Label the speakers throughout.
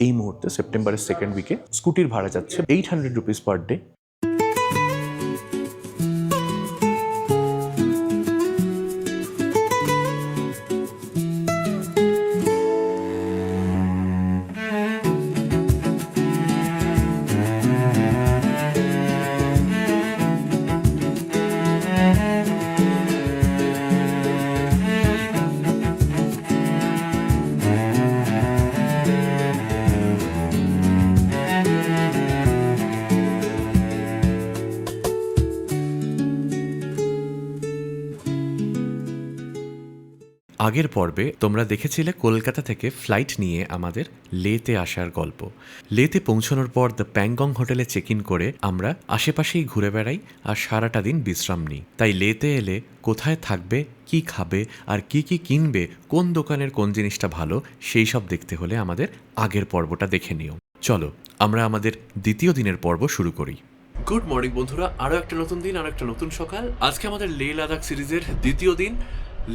Speaker 1: এই মুহূর্তে সেপ্টেম্বরের সেকেন্ড উইকে স্কুটির ভাড়া যাচ্ছে 800 রুপিস পার ডে।
Speaker 2: আগের পর্বে তোমরা দেখেছিলে কলকাতা থেকে ফ্লাইট নিয়ে আমাদের লেতে আসার গল্প। লেতে পৌঁছানোর পর দ্য প্যাংগং হোটেলে চেক ইন করে আমরা আশেপাশেই ঘুরে বেড়াই আর সারাটা দিন বিশ্রাম নিই। তাই লেতে এলে কোথায় থাকবে, কি খাবে আর কি কি কিনবে, কোন দোকানের কোন জিনিসটা ভালো, সেই সব দেখতে হলে আমাদের আগের পর্বটা দেখে নিও। চলো আমরা আমাদের দ্বিতীয় দিনের পর্ব শুরু করি। গুড মর্নিং বন্ধুরা, আরও একটা নতুন দিন, আরও একটা নতুন সকাল। আজকে আমাদের লে লাদাখ সিরিজের দ্বিতীয় দিন।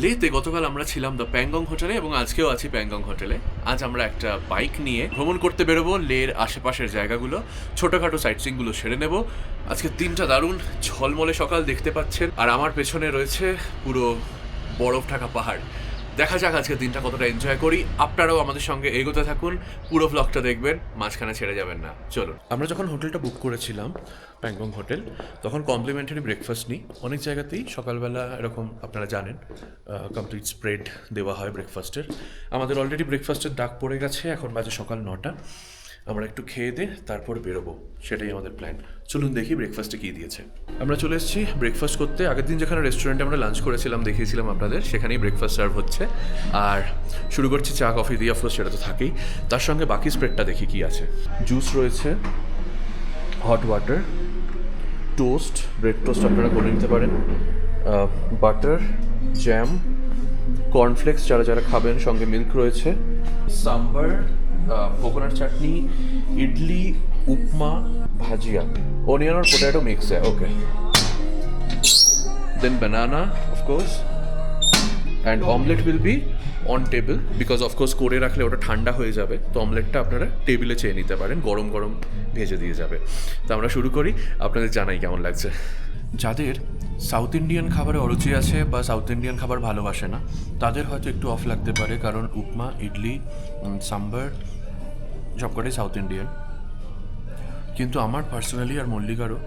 Speaker 2: লেতে গতকাল আমরা ছিলাম দ্য প্যাংগং হোটেলে এবং আজকেও আছি প্যাংগং হোটেলে। আজ আমরা একটা বাইক নিয়ে ভ্রমণ করতে বেরোবো লের আশেপাশের জায়গাগুলো, ছোটোখাটো সাইট সিইংগুলো সেরে নেব। আজকে দিনটা দারুণ ঝলমলে সকাল দেখতে পাচ্ছেন, আর আমার পেছনে রয়েছে পুরো বরফ ঢাকা পাহাড়। দেখা যাক আজকে দিনটা কতটা এনজয় করি। আপনারাও আমাদের সঙ্গে এগোতে থাকুন, পুরো ব্লগটা দেখবেন, মাঝখানে ছেড়ে যাবেন না। চলুন। আমরা যখন হোটেলটা বুক করেছিলাম প্যাংগং হোটেল, তখন কমপ্লিমেন্টারি ব্রেকফাস্ট নিই। অনেক জায়গাতেই সকালবেলা এরকম আপনারা জানেন কমপ্লিট স্প্রেড দেওয়া হয় ব্রেকফাস্টের। আমাদের অলরেডি ব্রেকফাস্টের ডাক পড়ে গেছে, এখন বাজে সকাল 9টা। আমরা একটু খেয়ে দে তারপর বেরোবো, সেটাই আমাদের প্ল্যান। চলুন দেখি ব্রেকফাস্টে কী দিয়েছে। আমরা চলে এসেছি ব্রেকফাস্ট করতে। আগের দিন যেখানে রেস্টুরেন্টে আমরা লাঞ্চ করেছিলাম, দেখিয়েছিলাম আপনাদের, সেখানেই ব্রেকফাস্ট সার্ভ হচ্ছে। আর শুরু করছি চা কফি দিয়ে, অফকোর্স সেটা তো থাকেই। তার সঙ্গে বাকি স্প্রেডটা দেখি কী আছে। জুস রয়েছে, hot water, toast, bread toast আপনারা করে নিতে পারেন, বাটার, জ্যাম, কর্নফ্লেক্স যারা যারা খাবেন, সঙ্গে মিল্ক রয়েছে, সাম্বার, কোকোনাট চাটনি, ইডলি, উপমা, ভাজিয়া, অনিয়ন আর potato mix okay, then banana of course, and omelette will be on table because of course করে রাখলে ওটা ঠান্ডা হয়ে যাবে, তো অমলেটটা আপনারা টেবিলে চেয়ে নিতে পারেন, গরম গরম ভেজে দিয়ে যাবে। তো আমরা শুরু করি, আপনাদের জানাই কেমন লাগছে। যাদের সাউথ ইন্ডিয়ান খাবারে অরুচি আছে বা সাউথ ইন্ডিয়ান খাবার ভালোবাসে না, তাদের হয়তো একটু অফ লাগতে পারে, কারণ উপমা, ইডলি, সাম্বার সবকটাই সাউথ ইন্ডিয়ান। কিন্তু আমার পার্সোনালি আর মল্লিকারও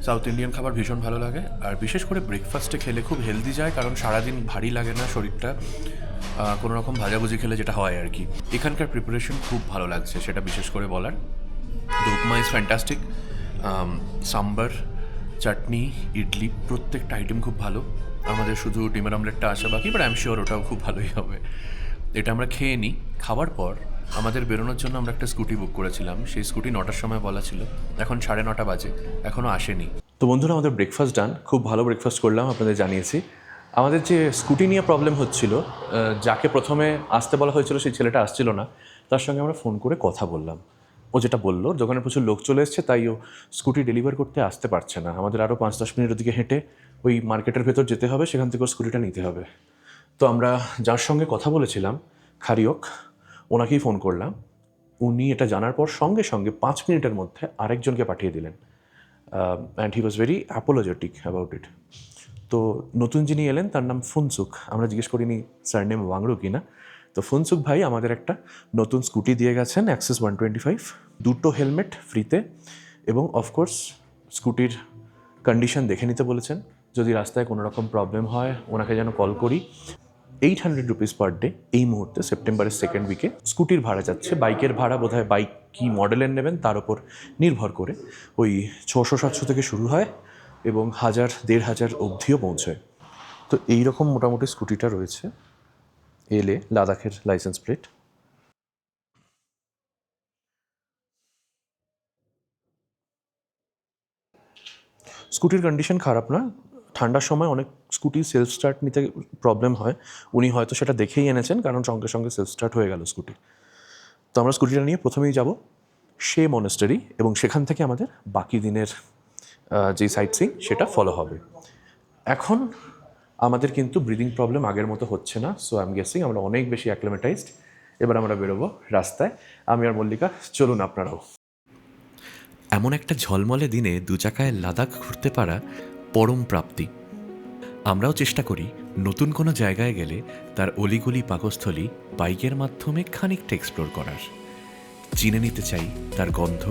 Speaker 2: সাউথ ইন্ডিয়ান খাবার ভীষণ ভালো লাগে, আর বিশেষ করে ব্রেকফাস্টে খেলে খুব হেলদি যায়, কারণ সারাদিন ভারী লাগে না শরীরটা কোনো রকম ভাজাভুজি খেলে যেটা হয় আর কি। এখানকার প্রিপারেশন খুব ভালো লাগছে, সেটা বিশেষ করে বলার। দ্য উপমা ইজ ফ্যান্টাস্টিক, সাম্বার, চাটনি, ইডলি, প্রত্যেকটা আইটেম খুব ভালো। আমাদের শুধু ডিমের অমলেটটা আসা বাকি, বাট আই এম শিওর ওটাও খুব ভালোই হবে। এটা আমরা খেয়ে নিই। খাওয়ার পর আমাদের বেরোনোর জন্য আমরা একটা স্কুটি বুক করেছিলাম, সেই স্কুটি 9টার সময় বলা ছিল, এখন 9:30 বাজে, এখনও আসেনি। তো বন্ধুরা, আমাদের ব্রেকফাস্ট ডান, খুব ভালো ব্রেকফাস্ট করলাম, আপনাদের জানিয়েছি। আমাদের যে স্কুটি নিয়ে প্রবলেম হচ্ছিল, যাকে প্রথমে আসতে বলা হয়েছিল সেই ছেলেটা আসছিল না, তার সঙ্গে আমরা ফোন করে কথা বললাম। ও যেটা বললো, দোকানে প্রচুর লোক চলে এসছে, তাই ও স্কুটি ডেলিভার করতে আসতে পারছে না। আমাদের আরও 5-10 মিনিটের দিকে হেঁটে ওই মার্কেটের ভেতর যেতে হবে, সেখান থেকে ওর স্কুটিটা নিতে হবে। তো আমরা যার সঙ্গে কথা বলেছিলাম, খারিওক, ওনাকেই ফোন করলাম। উনি এটা জানার পর সঙ্গে সঙ্গে 5 মিনিটের মধ্যে আরেকজনকে পাঠিয়ে দিলেন, and he was very apologetic about it. তো নতুন যিনি এলেন তার নাম ফুনসুক। আমরা জিজ্ঞেস করিনি স্যার নেম ওয়াংরু কিনা। তো ফুনসুক ভাই আমাদের একটা নতুন স্কুটি দিয়ে গেছেন, অ্যাক্সেস 125, 2টো হেলমেট ফ্রিতে, এবং অফকোর্স স্কুটির কন্ডিশন দেখে নিতে বলেছেন। যদি রাস্তায় কোনো রকম প্রবলেম হয় ওনাকে যেন কল করি। 800 রুপিস পার ডে এই মুহূর্তে সেপ্টেম্বরের সেকেন্ড উইকে স্কুটির ভাড়া যাচ্ছে। বাইকের ভাড়া বোধহয় বাইক কী মডেলের নেবেন তার উপর নির্ভর করে ওই 600-700 থেকে শুরু হয় এবং 1000-1500 অবধিও পৌঁছয়। তো এইরকম মোটামুটি স্কুটিটা রয়েছে, এলে লাদাখের লাইসেন্স প্লেট। স্কুটির কন্ডিশন খারাপ না, ঠান্ডার সময় অনেক স্কুটি সেলফ স্টার্ট নিতে প্রবলেম হয়, উনি হয়তো সেটা দেখেই এনেছেন, কারণ সঙ্গে সঙ্গে সেলফ স্টার্ট হয়ে গেল স্কুটি। তো আমরা স্কুটিটা নিয়ে প্রথমেই যাব শে মনেস্টারি, এবং সেখান থেকে আমাদের বাকি দিনের যে সাইট সিইং সেটা ফলো হবে। এখন আমাদের কিন্তু ব্রিদিং প্রবলেম আগের মতো হচ্ছে না, সো আই এম গেসিং আমরা অনেক বেশি অ্যাক্লিমেটাইজড
Speaker 1: এবার আমরা বেরোবো রাস্তায়, আমি আর মল্লিকা। চলুন আপনারাও।
Speaker 3: এমন একটা ঝলমলে দিনে দু চাকায় লাদাখ ঘুরতে পারা পরম প্রাপ্তি। আমরাও চেষ্টা করি নতুন কোনো জায়গায় গেলে তার অলিগলি পাকস্থলী বাইকের মাধ্যমে খানিকটা এক্সপ্লোর করার। চিনে নিতে চাই তার গন্ধ,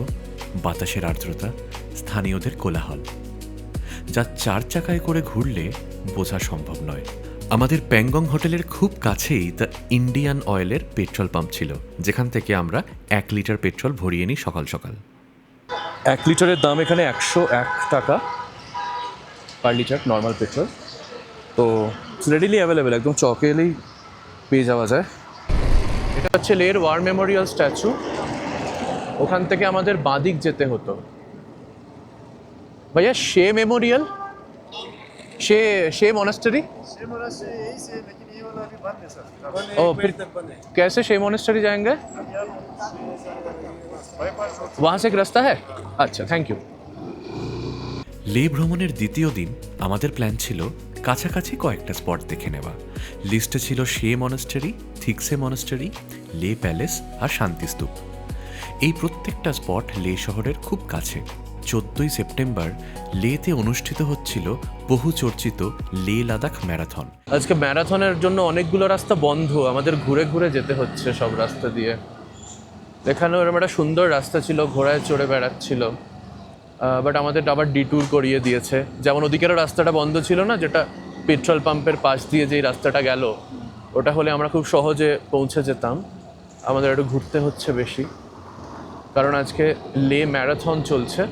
Speaker 3: বাতাসের আর্দ্রতা, স্থানীয়দের কোলাহল, যা চার চাকায় করে ঘুরলে বোঝা সম্ভব নয়। আমাদের প্যাংগং হোটেলের খুব কাছেই দ্য ইন্ডিয়ান অয়েলের পেট্রোল পাম্প ছিল, যেখান থেকে আমরা 1 লিটার পেট্রোল ভরিয়ে নিই সকাল সকাল।
Speaker 1: 1 লিটারের দাম এখানে 101 টাকা পার লিটার, নর্মাল পেট্রোল। তো রেডিলি অ্যাভেলেবেল, একদম চকে এলেই পেয়ে যাওয়া যায়। এটা হচ্ছে লের ওয়ার মেমোরিয়াল স্ট্যাচু। ওখান থেকে আমাদের বাঁদিক যেতে হতো। ভাইয়া শে মেমোরিয়াল, शे मोनेस्टरी।
Speaker 4: यही से लेकिन ये वाला अभी बंद है सर।
Speaker 1: ओ फिर कैसे शे मोनेस्टरी जाएंगे? वहाँ से एक रास्ता है? अच्छा, थैंक यू।
Speaker 3: লে ভ্রমণের দ্বিতীয় দিন আমাদের প্ল্যান ছিল কাছাকাছি কয়েকটা স্পট দেখে নেওয়া। লিস্টে ছিল শে মনাস্টারি, থিকসে মনাস্টারি, লে প্যালেস আর শান্তিস্তূপ। এই প্রত্যেকটা স্পট লে শহরের খুব কাছে। 14ই সেপ্টেম্বর লেতে অনুষ্ঠিত হচ্ছিল বহু চর্চিত লে লাদাখ ম্যারাথন।
Speaker 1: আজকে ম্যারাথনের জন্য অনেকগুলো রাস্তা বন্ধ, আমাদের ঘুরে ঘুরে যেতে হচ্ছে সব রাস্তা দিয়ে। এখানেও এরকম একটা সুন্দর রাস্তা ছিল, ঘোড়ায় চড়ে বেড়াচ্ছিল, বাট আমাদের আবার ডিট্যুর করিয়ে দিয়েছে। যেমন ওদিকেরও রাস্তাটা বন্ধ ছিল না, যেটা পেট্রোল পাম্পের পাশ দিয়ে যেই রাস্তাটা গেল, ওটা হলে আমরা খুব সহজে পৌঁছে যেতাম। আমাদের একটু ঘুরতে হচ্ছে বেশি, কারণ আজকে লে ম্যারাথন চলছে।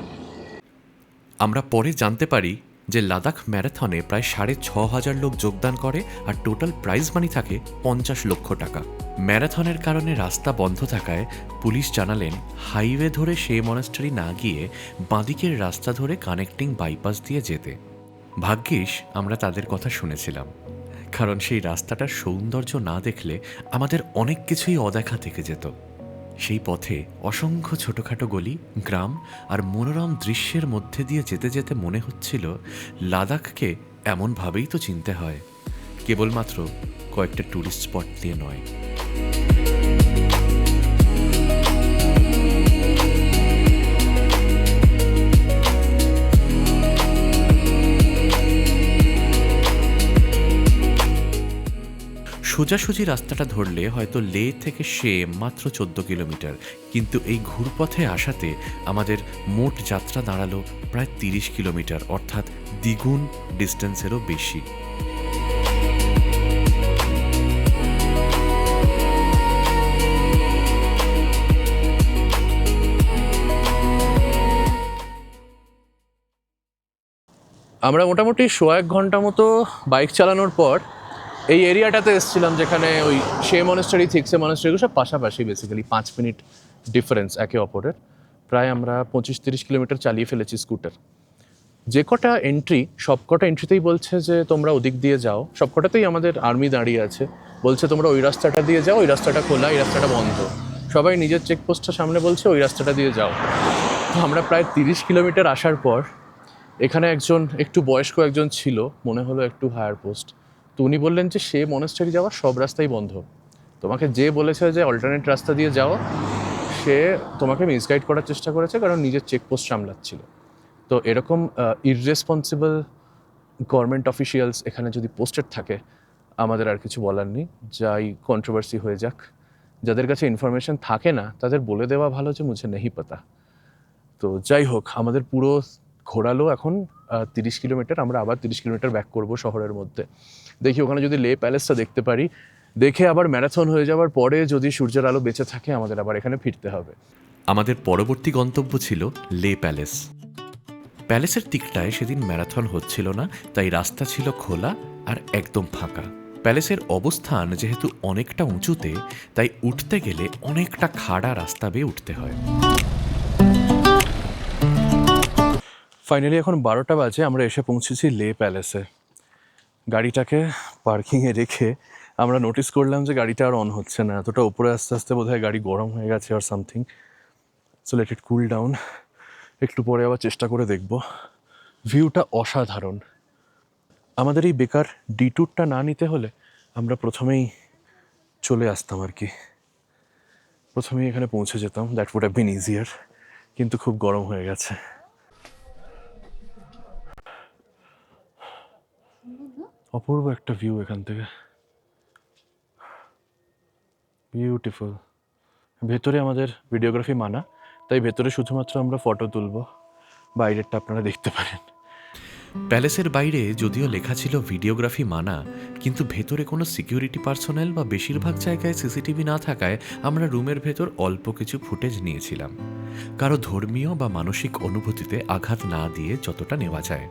Speaker 3: আমরা পরে জানতে পারি যে লাদাখ ম্যারাথনে প্রায় 6,500 লোক যোগদান করে আর টোটাল প্রাইজ মানি থাকে 50 লক্ষ টাকা। ম্যারাথনের কারণে রাস্তা বন্ধ থাকায় পুলিশ জানালেন হাইওয়ে ধরে শে মনাস্টারি না গিয়ে বাঁদিকের রাস্তা ধরে কানেক্টিং বাইপাস দিয়ে যেতে। ভাগ্যিস আমরা তাদের কথা শুনেছিলাম, কারণ সেই রাস্তাটার সৌন্দর্য না দেখলে আমাদের অনেক কিছুই অদেখা থেকে যেত। সেই পথে অসংখ্য ছোটোখাটো গলি, গ্রাম আর মনোরম দৃশ্যের মধ্যে দিয়ে যেতে যেতে মনে হচ্ছিল লাদাখকে এমনভাবেই তো চিনতে হয়, কেবলমাত্র কয়েকটা ট্যুরিস্ট স্পট দিয়ে নয়। সোজাসুজি রাস্তাটা ধরলে হয়তো লে থেকে শে মাত্র 14 কিলোমিটার, কিন্তু এই ঘুরপথে আসাতে আমাদের মোট যাত্রা দাঁড়ালো প্রায় 30 কিলোমিটার, অর্থাৎ দ্বিগুণ ডিস্টেন্সেরও বেশি।
Speaker 1: আমরা মোটামুটি 1.5 ঘন্টা মতো বাইক চালানোর পর এই এরিয়াটাতে এসেছিলাম, যেখানে ওই শে মনেস্টারি, থিকসে মনেস্টারি সব পাশাপাশি, বেসিক্যালি 5 মিনিট ডিফারেন্স একে অপরের। প্রায় আমরা 25-30 কিলোমিটার চালিয়ে ফেলেছি স্কুটার। যে কটা এন্ট্রি, সব কটা এন্ট্রিতেই বলছে যে তোমরা ওদিক দিয়ে যাও। সব কটাতেই আমাদের আর্মি দাঁড়িয়ে আছে, বলছে তোমরা ওই রাস্তাটা দিয়ে যাও, ওই রাস্তাটা খোলা, এই রাস্তাটা বন্ধ। সবাই নিজের চেকপোস্টটা সামনে বলছে ওই রাস্তাটা দিয়ে যাও। তো আমরা প্রায় 30 কিলোমিটার আসার পর এখানে একজন একটু বয়স্ক একজন ছিল, মনে হলো একটু হায়ার পোস্ট। তো উনি বললেন যে সে মনেস্টারি যাওয়ার সব রাস্তাই বন্ধ, তোমাকে যে বলেছে যে অল্টারনেট রাস্তা দিয়ে যাও, সে তোমাকে মিসগাইড করার চেষ্টা করেছে, কারণ নিজের চেকপোস্ট সামলাচ্ছিল। তো এরকম ইররেসপন্সিবল গভর্নমেন্ট অফিসিয়ালস এখানে যদি পোস্টেড থাকে, আমাদের আর কিছু বলার নেই। যাই কন্ট্রোভার্সি হয়ে যাক, যাদের কাছে ইনফরমেশন থাকে না তাদের বলে দেওয়া ভালো যে মুঝে নেহি পাতা। তো যাই হোক, আমাদের পুরো ঘোরালো এখন 30 কিলোমিটার। আমরা আবার 30 কিলোমিটার ব্যাক করব শহরের মধ্যে। দেখি ওখানে যদি লে প্যালেসটা দেখতে পারি, দেখে আবার ম্যারাথন হয়ে যাওয়ার পরে যদি সূর্যের আলো বেঁচে থাকে, আমাদের আবার এখানে ফিরতে হবে।
Speaker 3: আমাদের পরবর্তী গন্তব্য ছিল লে প্যালেস। প্যালেসের দিকটায় সেদিন ম্যারাথন হচ্ছিল না, তাই রাস্তা ছিল খোলা আর একদম ফাঁকা। প্যালেসের অবস্থান যেহেতু অনেকটা উঁচুতে, তাই উঠতে গেলে অনেকটা খাড়া রাস্তা বেয়ে উঠতে হয়।
Speaker 1: ফাইনালি এখন 12টা বাজে, আমরা এসে পৌঁছেছি লে প্যালেসে। গাড়িটাকে পার্কিংয়ে রেখে আমরা নোটিস করলাম যে গাড়িটা আর অন হচ্ছে না। এতটা উপরে আস্তে আস্তে বোধহয় গাড়ি গরম হয়ে গেছে আর something. So let it cool down. একটু পরে আবার চেষ্টা করে দেখব। ভিউটা অসাধারণ। আমাদের এই বেকার ডিট্যুরটা না নিতে হলে আমরা প্রথমেই চলে আসতাম আর কি। প্রথমেই এখানে পৌঁছে যেতাম, that would have been easier, কিন্তু খুব গরম হয়ে গেছে। অপূর্ব একটা ভিউ এখান থেকে, বিউটিফুল। ভেতরে আমাদের ভিডিওগ্রাফি মানা, তাই ভেতরে শুধুমাত্র আমরা ফটো তুলবো, বাইরেরটা আপনারা দেখতে পারেন।
Speaker 3: প্যালেসের বাইরে যদিও লেখা ছিল ভিডিওগ্রাফি মানা, কিন্তু ভেতরে কোনো সিকিউরিটি পার্সোনেল বা বেশিরভাগ জায়গায় সিসিটিভি না থাকায় আমরা রুমের ভেতর অল্প কিছু ফুটেজ নিয়েছিলাম, কারো ধর্মীয় বা মানসিক অনুভূতিতে আঘাত না দিয়ে যতটা নেওয়া যায়।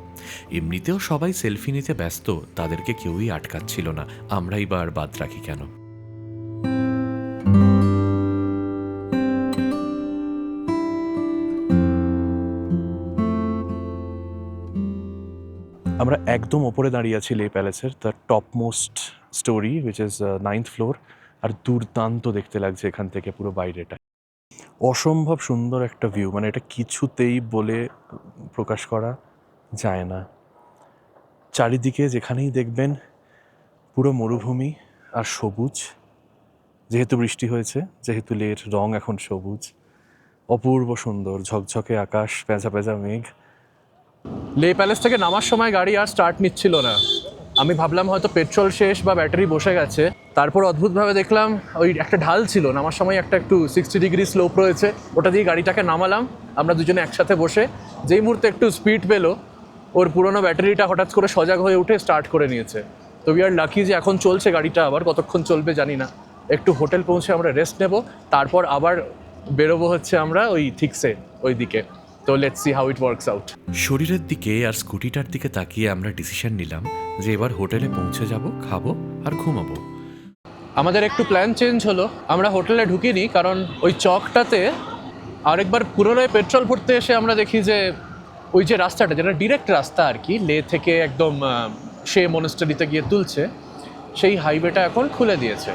Speaker 3: এমনিতেও সবাই সেলফি নিতে ব্যস্ত, তাদেরকে কেউই আটকাচ্ছিল না, আমরাই বা আর বাদ রাখি কেন।
Speaker 1: আমরা একদম ওপরে দাঁড়িয়ে আছি লে প্যালেসের, the topmost storey which is 9th floor. আর দুর্দান্ত দেখতে লাগছে এখান থেকে পুরো বাইরেটা, অসম্ভব সুন্দর একটা ভিউ, মানে এটা কিছুতেই বলে প্রকাশ করা যায় না। চারিদিকে যেখানেই দেখবেন পুরো মরুভূমি আর সবুজ, যেহেতু বৃষ্টি হয়েছে, যেহেতু লের রং এখন সবুজ, অপূর্ব সুন্দর, ঝকঝকে আকাশ, পেঁচা পেঁচা মেঘ। লে প্যালেস থেকে নামার সময় গাড়ি আর স্টার্ট নিচ্ছিল না। আমি ভাবলাম হয়তো পেট্রোল শেষ বা ব্যাটারি বসে গেছে। তারপর অদ্ভুতভাবে দেখলাম ওই একটা ঢাল ছিল, নামার সময় একটু 60 ডিগ্রি স্লোপ রয়েছে, ওটা দিয়ে গাড়িটাকে নামালাম আমরা দুজনে একসাথে বসে। যেই মুহূর্তে একটু স্পিড পেলো, ওর পুরোনো ব্যাটারিটা হঠাৎ করে সজাগ হয়ে উঠে স্টার্ট করে নিয়েছে। তো উই আর লাকি যে এখন চলছে গাড়িটা, আবার কতক্ষণ চলবে জানি না। একটু হোটেল পৌঁছে আমরা রেস্ট নেব, তারপর আবার বেরোবো হচ্ছে আমরা ওই থিকসে ওই দিকে। তো let's see how it works out.
Speaker 3: শরীরের দিকে আর স্কুটিটার দিকে তাকিয়ে আমরা ডিসিশন নিলাম যে এবার হোটেলে পৌঁছে যাব, খাবো আর ঘুমাবো।
Speaker 1: আমাদের একটু প্ল্যান চেঞ্জ হলো, আমরা হোটেলে ঢুকিনি, কারণ ওই চকটাতে আরেকবার পুরোনোয় পেট্রোল ভরতে এসে আমরা দেখি যে ওই যে রাস্তাটা, যেটা ডিরেক্ট রাস্তা আর কি, লে থেকে একদম শে মনেস্টারিতে গিয়ে তুলছে, সেই হাইওয়েটা এখন খুলে দিয়েছে।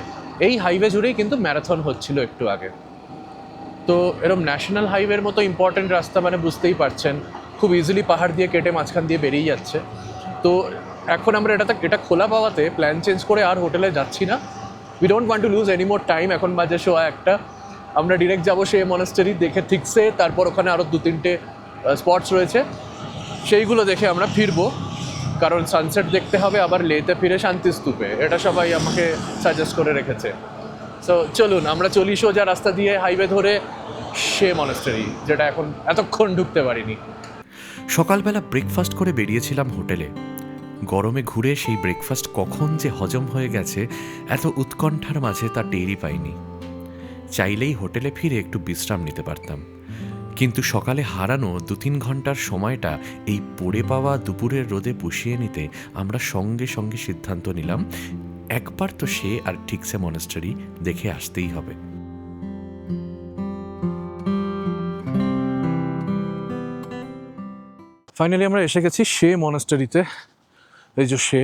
Speaker 1: এই হাইওয়ে জুড়েই কিন্তু ম্যারাথন হচ্ছিল একটু আগে। তো এরকম ন্যাশনাল হাইওয়ের মতো ইম্পর্টেন্ট রাস্তা, মানে বুঝতেই পারছেন, খুব ইজিলি পাহাড় দিয়ে কেটে মাঝখান দিয়ে বেরিয়ে যাচ্ছে। তো এখন আমরা এটা খোলা পাওয়াতে প্ল্যান চেঞ্জ করে আর হোটেলে যাচ্ছি না। We don't want to lose any more time. এখন বাজে 1:15, আমরা ডিরেক্ট যাবো সে মনেস্টারি দেখে থিকসে, তারপর ওখানে আরও 2-3টে স্পটস রয়েছে, সেইগুলো দেখে আমরা ফিরবো, কারণ সানসেট দেখতে হবে, আবার লেতে ফিরে শান্তিস্তূপে, এটা সবাই আমাকে সাজেস্ট করে রেখেছে। সো চলুন আমরা চলি সোজা রাস্তা দিয়ে হাইওয়ে ধরে সে মনেস্টারি, যেটা এখন এতক্ষণ ঢুকতে পারিনি।
Speaker 3: সকালবেলা ব্রেকফাস্ট করে বেরিয়েছিলাম হোটেলে। গরমে ঘুরে সেই ব্রেকফাস্ট কখন যে হজম হয়ে গেছে এত উৎকণ্ঠার মাঝে তা টেরই পাইনি। চাইলেই হোটেলে ফিরে একটু বিশ্রাম নিতে পারতাম, কিন্তু সকালে হারানো 2-3 ঘন্টার সময়টা এই পড়ে পাওয়া দুপুরের রোদে পুষিয়ে নিতে আমরা সঙ্গে সঙ্গে সিদ্ধান্ত নিলাম একবার তো সে আর থিকসে মনেস্টারি দেখে আসতেই হবে।
Speaker 1: ফাইনালি আমরা এসে গেছি সে মনেস্টারিতে। এই যে সে,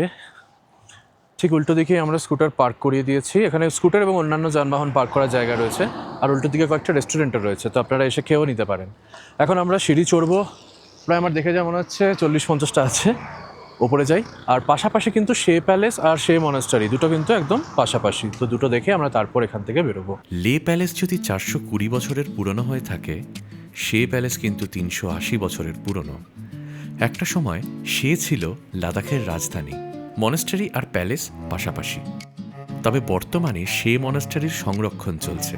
Speaker 1: ঠিক উল্টো দিকে আমরা স্কুটার পার্ক করিয়ে দিয়েছি। এখানে স্কুটার এবং অন্যান্য যানবাহন পার্ক করার জায়গা রয়েছে, আর উল্টো দিকে কয়েকটা রেস্টুরেন্টও রয়েছে, তো আপনারা এসে খেয়েও নিতে পারেন। এখন আমরা সিঁড়ি চড়বো, প্রায় আমার দেখে যা মনে হচ্ছে 40-50টা আছে, ওপরে যাই। আর পাশাপাশি কিন্তু সে প্যালেস আর সে মনেস্টারি দুটো কিন্তু একদম পাশাপাশি, তো দুটো দেখে আমরা তারপর এখান থেকে বেরোবো।
Speaker 3: লে প্যালেস যদি 420 বছরের পুরনো হয়ে থাকে, সে প্যালেস কিন্তু 380 বছরের পুরনো। একটা সময় সে ছিল লাদাখের রাজধানী। মনেস্টারি আর প্যালেস পাশাপাশি, তবে বর্তমানে সে মনেস্টারির সংরক্ষণ চলছে।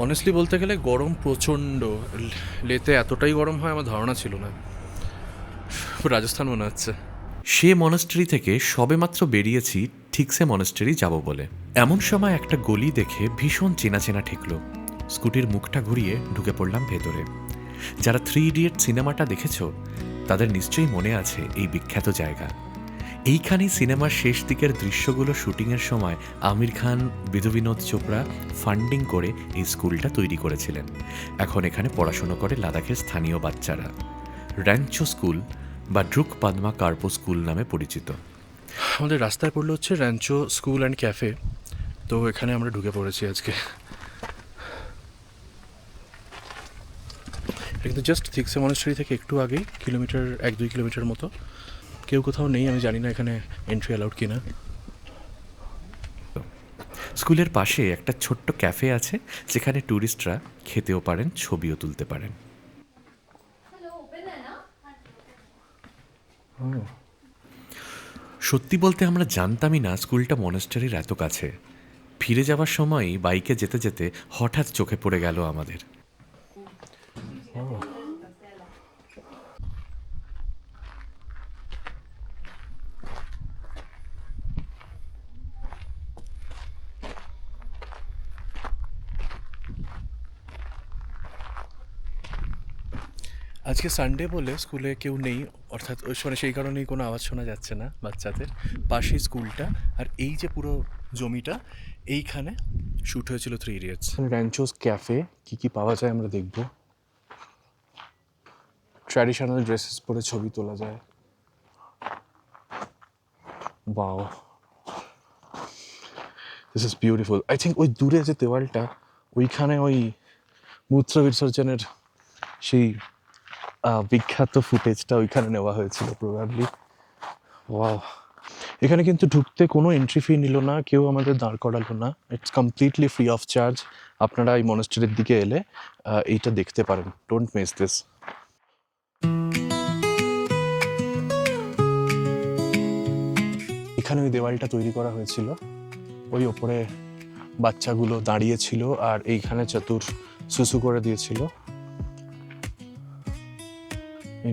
Speaker 1: অনেস্টলি বলতে গেলে গরম প্রচণ্ড। লেতে এতটাই গরম হয় আমার ধারণা ছিল না, রাজস্থান মনে হচ্ছে।
Speaker 3: সে মনেস্টারি থেকে সবেমাত্র বেরিয়েছি থিকসে মনেস্টারি যাব বলে, এমন সময় একটা গলি দেখে ভীষণ চেনা চেনা ঠেকল। স্কুটির মুখটা ঘুরিয়ে ঢুকে পড়লাম ভেতরে। যারা 3 ইডিয়ট সিনেমাটা দেখেছ তাদের নিশ্চয়ই মনে আছে এই বিখ্যাত জায়গা। এইখানেই সিনেমার শেষ দিকের দৃশ্যগুলো শুটিংয়ের সময় আমির খান, বিনোদ চোপড়া ফান্ডিং করে এই স্কুলটা তৈরি করেছিলেন। এখন এখানে পড়াশুনো করে লাদাখের স্থানীয় বাচ্চারা। র্যাঞ্চো স্কুল বা ড্রুক পাদমা কার্পো স্কুল নামে পরিচিত।
Speaker 1: আমাদের রাস্তায় পড়লো হচ্ছে র্যাঞ্চো স্কুল অ্যান্ড ক্যাফে, তো এখানে আমরা ঢুকে পড়েছি আজকে। এটা কিন্তু জাস্ট থিক্সে মনেস্ট্রি থেকে একটু আগেই, 1-2 কিলোমিটার মতো। কেউ কোথাও নেই, আমি জানি না এখানে এন্ট্রি অ্যালাউড কিনা।
Speaker 3: স্কুলের পাশে একটা ছোট্ট ক্যাফে আছে যেখানে ট্যুরিস্টরা খেতেও পারেন, ছবিও তুলতে পারেন। সত্যি বলতে আমরা জানতামই না স্কুলটা মনেস্টারির এত কাছে। ফিরে যাওয়ার সময় বাইকে যেতে যেতে হঠাৎ চোখে পড়ে গেল আমাদের।
Speaker 1: আজকে সানডে বলে স্কুলে কেউ নেই, অর্থাৎ ওই সময় সেই কারণেই কোনো আওয়াজ শোনা যাচ্ছে না বাচ্চাদের। পাশেই স্কুলটা, আর এই যে পুরো জমিটা, এইখানে শ্যুট হয়েছিল 3 ইডিয়টস। র্যাঞ্চোস ক্যাফে কী পাওয়া যায় আমরা দেখব। ট্র্যাডিশনাল ড্রেসেস পরে ছবি তোলা যায়। Wow, this is beautiful. I think ওই দূরে যে দেওয়ালটা, ওইখানে ওই মূত্র বিসর্জনের সেই বিখ্যাত ফুটেজটা ওইখানে নেওয়া হয়েছিল প্রবাবলি। ওয়াও, এখানে কিন্তু ঢুকতে কোনো এন্ট্রি ফি নিল না, কেউ আমাদের দাঁড় করালো না। It's completely free of charge. আপনারা এই মনেস্ট্রির দিকে এলে এইটা দেখতে পারেন। Don't miss this. এখানে ওই দেওয়ালটা তৈরি করা হয়েছিল, ওই ওপরে বাচ্চাগুলো দাঁড়িয়েছিল আর এইখানে চতুর সুসু করে দিয়েছিল।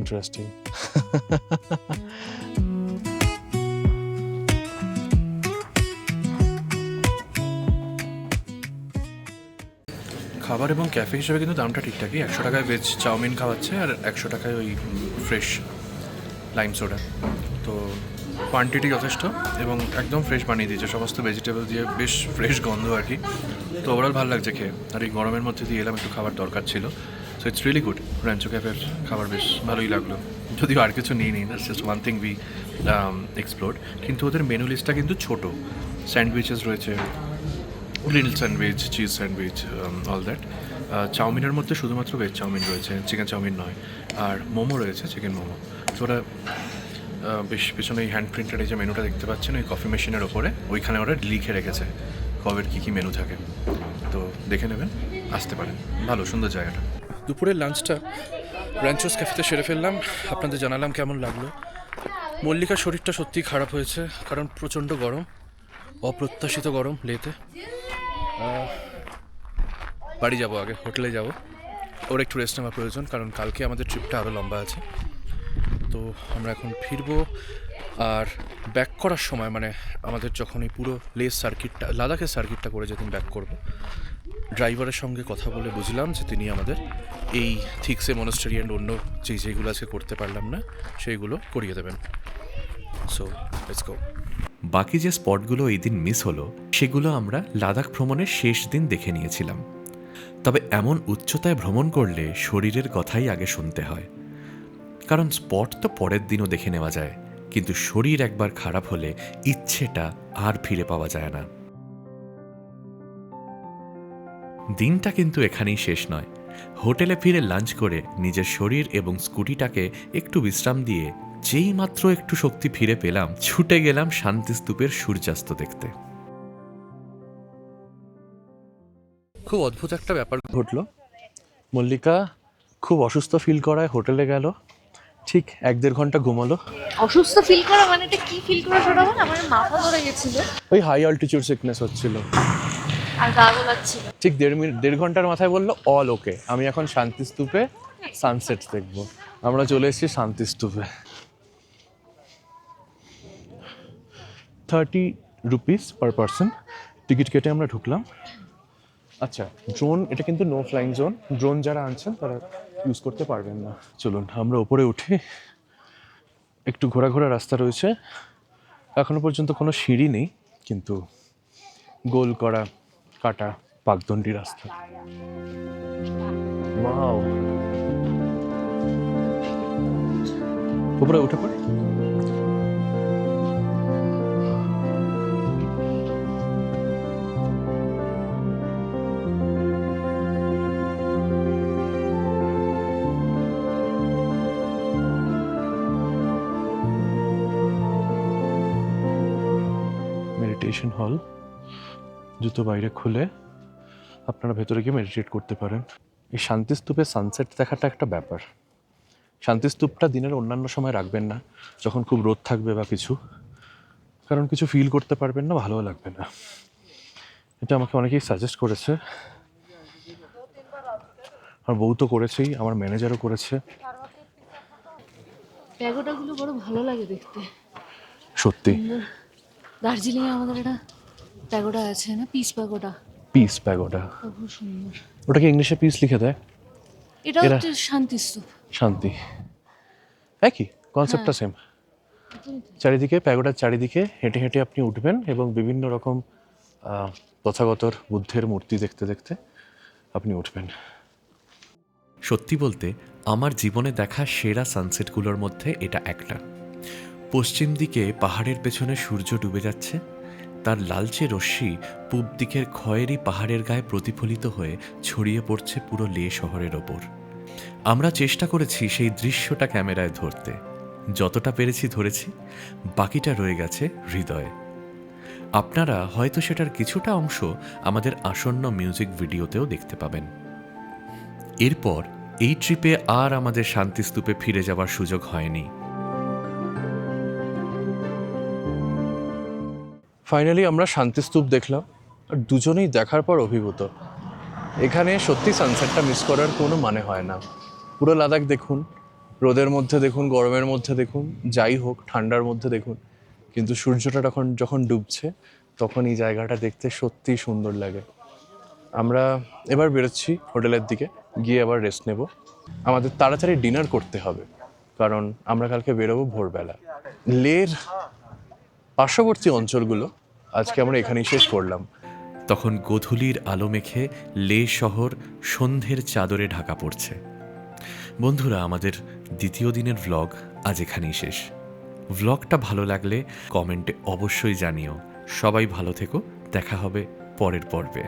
Speaker 1: ইন্টারেস্টিং। খাবার এবং ক্যাফে হিসেবে কিন্তু দামটা ঠিকঠাকই। 100 টাকায় ভেজ চাউমিন খাওয়াচ্ছে আর 100 টাকায় ওই ফ্রেশ লাইম সোডা। তো কোয়ান্টিটি যথেষ্ট এবং একদম ফ্রেশ বানিয়ে দিয়েছে, সমস্ত ভেজিটেবল দিয়ে, বেশ ফ্রেশ গন্ধ আর কি। তো ওভারঅল ভালো লাগছে খেয়ে। আর এই গরমের মধ্যে দিয়ে এলাম, একটু খাবার দরকার ছিল। So it's really good. Rancho ক্যাফের খাবার বেশ ভালোই লাগলো, যদিও আর কিছু নিই that's just one thing we explored. কিন্তু ওদের মেনু লিস্টটা কিন্তু ছোটো। স্যান্ডউইচেস রয়েছে, grill sandwich, cheese sandwich, all that. চাউমিনের মধ্যে শুধুমাত্র ভেজ চাউমিন রয়েছে, চিকেন চাউমিন নয়। আর মোমো রয়েছে, চিকেন মোমো। তো ওরা বেশ পিছনে এই হ্যান্ড প্রিন্টেড এই যে মেনুটা দেখতে পাচ্ছেন, ওই কফি মেশিনের ওপরে ওইখানে ওরা লিখে রেখেছে কবের কী কী মেনু থাকে। তো দেখে নেবেন, আসতে পারেন। ভালো সুন্দর জায়গাটা। দুপুরের লাঞ্চটা র্যাঞ্চোস ক্যাফেতে সেরে ফেললাম, আপনাদের জানালাম কেমন লাগলো। মল্লিকার শরীরটা সত্যিই খারাপ হয়েছে, কারণ প্রচণ্ড গরম, অপ্রত্যাশিত গরম লেতে। বাড়ি যাব, আগে হোটেলে যাব। ওর একটু রেস্ট নেওয়ার প্রয়োজন, কারণ কালকে আমাদের ট্রিপটা আরও লম্বা আছে। তো আমরা এখন ফিরবো। আর ব্যাক করার সময়, মানে আমাদের যখন এই পুরো লেস সার্কিটটা, লাদাখের সার্কিটটা করে যেদিন ব্যাক করব, ড্রাইভারের সঙ্গে কথা বলে বুঝলাম যে তিনি আমাদের এই থিক্সে মনেস্টারি অ্যান্ড অন্য যেগুলো আজকে করতে পারলাম না সেইগুলো করিয়ে দেবেন। So let's go.
Speaker 3: বাকি যে স্পটগুলো এই দিন মিস হলো সেগুলো আমরা লাদাখ ভ্রমণের শেষ দিন দেখে নিয়েছিলাম। তবে এমন উচ্চতায় ভ্রমণ করলে শরীরের কথাই আগে শুনতে হয়, কারণ স্পট তো পরের দিনও দেখে নেওয়া যায়, কিন্তু শরীর একবার খারাপ হলে ইচ্ছেটা আর ফিরে পাওয়া যায় না। দিনটা কিন্তু এখানেই শেষ নয়। হোটেলে ফিরে লাঞ্চ করে নিজের শরীর এবং স্কুটিটাকে একটু বিশ্রাম দিয়ে যেই মাত্র একটু শক্তি ফিরে পেলাম, ছুটে গেলাম শান্তিস্তূপের সূর্যাস্ত দেখতে।
Speaker 1: খুব অদ্ভুত একটা ব্যাপার ঘটলো। মল্লিকা খুব অসুস্থ ফিল করায় হোটেলে গেল, ঠিক 1-1.5 ঘন্টা ঘুমালো।
Speaker 5: অসুস্থ ফিল করা মানে এটা কি ফিল করা সেটা বল। আমার মাথা ধরে গেছিল,
Speaker 1: ওই হাই অল্টিটিউড সিকনেস হচ্ছিল,
Speaker 5: আর গা গোলাচ্ছিল।
Speaker 1: ঠিক 1.5 ঘন্টার মাথায় বললো অল ওকে, আমি এখন শান্তিস্তূপে সানসেট দেখবো। আমরা চলে এসেছি শান্তিস্তূপে। 30 রুপিস পার পারসন টিকিট কেটে আমরা ঢুকলাম। আচ্ছা, ড্রোন, এটা কিন্তু নো ফ্লাইং জোন, ড্রোন যারা আনছেন তারা ইউজ করতে পারবেন না। চলুন আমরা উপরে উঠি। একটু ঘোরা রাস্তা রয়েছে, এখনো পর্যন্ত কোনো সিঁড়ি নেই, কিন্তু গোল করা কাটা পাকদণ্ডী রাস্তা। ওয়াও, উপরে উঠে পড়ে। মেডিটেশন হল, জুতো বাইরে খুলে আপনারা ভেতরে গিয়ে মেডিটেট করতে পারেন। এই শান্তিস্তূপে সানসেট দেখাটা একটা ব্যাপার। শান্তিস্তূপটা দিনের অন্যান্য সময় রাখবেন না, যখন খুব রোদ থাকবে বা কিছু, কারণ কিছু ফিল করতে পারবেন না, ভালোও লাগবে না। এটা আমাকে অনেকেই সাজেস্ট করেছে, আমার বউ তো করেছেই, আমার ম্যানেজারও করেছে।
Speaker 5: প্যাগোডাগুলো বড় ভালো লাগে দেখতে।
Speaker 1: সত্যি
Speaker 5: দার্জিলিং এ আমাদের একটা প্যাগোডা আছে না, পিস প্যাগোডা,
Speaker 1: পিস প্যাগোডা।
Speaker 5: খুব সুন্দর।
Speaker 1: ওটাকে ইংলিশে পিস লিখে দেয়,
Speaker 5: এটা হচ্ছে শান্তিস্তূপ।
Speaker 1: শান্তি, একই কনসেপ্টটা সেম। চারিদিকে প্যাগোডার চারিদিকে হেঁটে হেঁটে আপনি উঠবেন এবং বিভিন্ন রকম তথাগতর বুদ্ধের মূর্তি দেখতে দেখতে আপনি উঠবেন।
Speaker 3: সত্যি বলতে আমার জীবনে দেখা সেরা সানসেটগুলোর মধ্যে এটা একটা। পশ্চিম দিকে পাহাড়ের পেছনে সূর্য ডুবে যাচ্ছে, তার লালচে রশ্মি পূব দিকের খয়েরি পাহাড়ের গায়ে প্রতিফলিত হয়ে ছড়িয়ে পড়ছে পুরো লে শহরের ওপর। আমরা চেষ্টা করেছি সেই দৃশ্যটা ক্যামেরায় ধরতে, যতটা পেরেছি ধরেছি, বাকিটা রয়ে গেছে হৃদয়ে। আপনারা হয়তো সেটার কিছুটা অংশ আমাদের আসন্ন মিউজিক ভিডিওতেও দেখতে পাবেন। এরপর এই ট্রিপে আর আমাদের শান্তিস্তূপে ফিরে যাওয়ার সুযোগ হয়নি।
Speaker 1: ফাইনালি আমরা শান্তিস্তূপ দেখলাম, আর দুজনেই দেখার পর অভিভূত। এখানে সত্যি সানসেটটা মিস করার কোনো মানে হয় না। পুরো লাদাখ দেখুন, রোদের মধ্যে দেখুন, গরমের মধ্যে দেখুন, যাই হোক, ঠান্ডার মধ্যে দেখুন, কিন্তু সূর্যটা যখন ডুবছে তখন এই জায়গাটা দেখতে সত্যিই সুন্দর লাগে। আমরা এবার বেরোচ্ছি হোটেলের দিকে, গিয়ে আবার রেস্ট নেব। আমাদের তাড়াতাড়ি ডিনার করতে হবে, কারণ আমরা কালকে বেরোবো ভোরবেলা। লের পার্শ্ববর্তী অঞ্চলগুলো আজকে আমরা এখানেই শেষ করলাম।
Speaker 3: তখন গোধূলির আলো মেখে লে শহর সন্ধ্যের চাদরে ঢাকা পড়ছে। বন্ধুরা, আমাদের দ্বিতীয় দিনের ভ্লগ আজ এখানেই শেষ। ভ্লগটা ভালো লাগলে কমেন্টে অবশ্যই জানিও। সবাই ভালো থেকো, দেখা হবে পরের পর্বে।